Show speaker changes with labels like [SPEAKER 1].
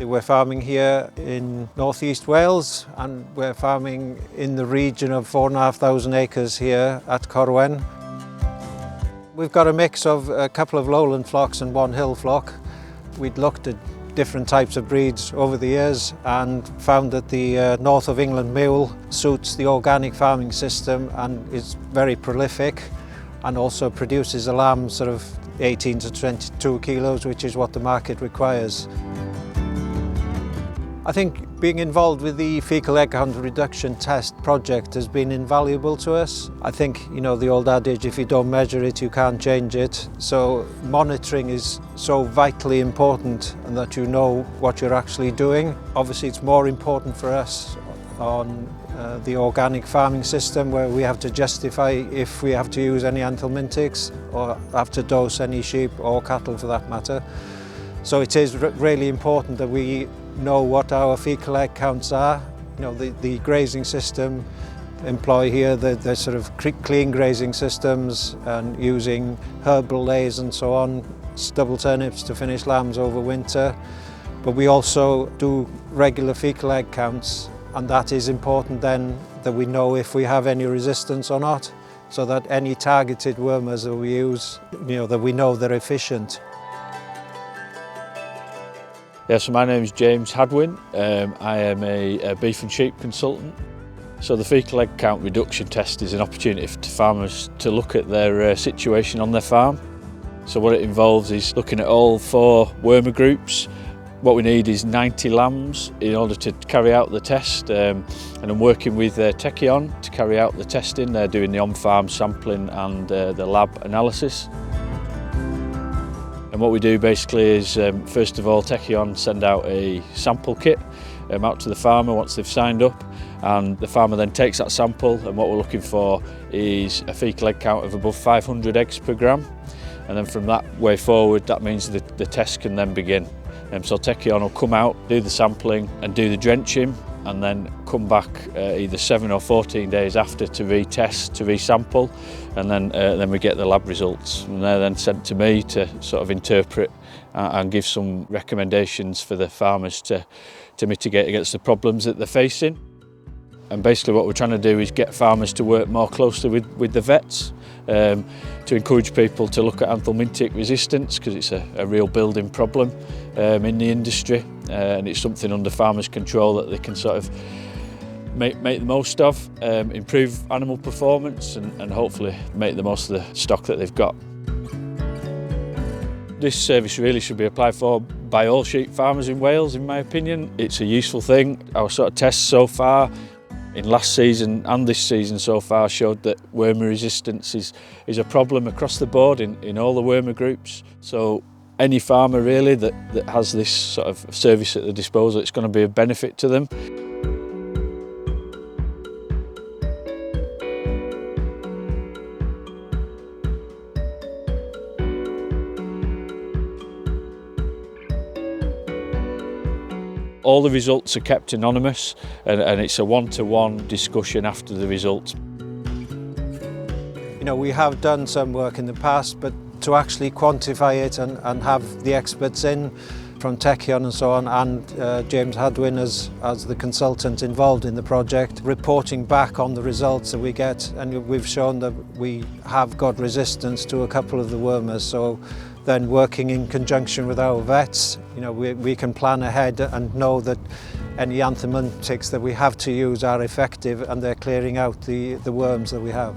[SPEAKER 1] We're farming here in northeast Wales, and we're farming in the region of 4,500 acres here at Corwen. We've got a mix of a couple of lowland flocks and one hill flock. We'd looked at different types of breeds over the years and found that the north of England mule suits the organic farming system and is very prolific, and also produces a lamb sort of 18 to 22 kilos, which is what the market requires. I think being involved with the fecal egg count reduction test project has been invaluable to us. I think, you know, the old adage, if you don't measure it, you can't change it. So monitoring is so vitally important, and that you know what you're actually doing. Obviously, it's more important for us on the organic farming system, where we have to justify if we have to use any anthelmintics or have to dose any sheep or cattle for that matter. So it is really important that we know what our fecal egg counts are. You know, the grazing system employ here the sort of clean grazing systems and using herbal lays and so on, stubble turnips to finish lambs over winter. But we also do regular fecal egg counts, and that is important then that we know if we have any resistance or not, so that any targeted wormers that we use, you know, that we know they're efficient.
[SPEAKER 2] Yeah, so my name is James Hadwin. I am a beef and sheep consultant. So the fecal egg count reduction test is an opportunity for farmers to look at their situation on their farm. So what it involves is looking at all 4 wormer groups. What we need is 90 lambs in order to carry out the test, and I'm working with Techion to carry out the testing. They're doing the on-farm sampling and the lab analysis. And what we do basically is, first of all, Techion send out a sample kit out to the farmer once they've signed up, and the farmer then takes that sample, and what we're looking for is a fecal egg count of above 500 eggs per gram. And then from that way forward, that means the test can then begin. So Techion will come out, do the sampling and do the drenching, and then come back either 7 or 14 days after to retest, to resample, and then we get the lab results. And they're then sent to me to sort of interpret and give some recommendations for the farmers to mitigate against the problems that they're facing. And basically what we're trying to do is get farmers to work more closely with the vets, to encourage people to look at anthelmintic resistance, because it's a real building problem in the industry, and it's something under farmers' control that they can sort of make the most of, improve animal performance and hopefully make the most of the stock that they've got. This service really should be applied for by all sheep farmers in Wales, in my opinion. It's a useful thing. Our sort of tests so far in last season and this season so far showed that wormer resistance is a problem across the board in all the wormer groups. So any farmer really that has this sort of service at their disposal, it's going to be a benefit to them. All the results are kept anonymous, and it's a one-to-one discussion after the results.
[SPEAKER 1] You know, we have done some work in the past, but to actually quantify it and have the experts in from Techion and so on, and James Hadwin as the consultant involved in the project, reporting back on the results that we get, and we've shown that we have got resistance to a couple of the wormers. So then working in conjunction with our vets, you know, we can plan ahead and know that any anthelmintics that we have to use are effective and they're clearing out the worms that we have.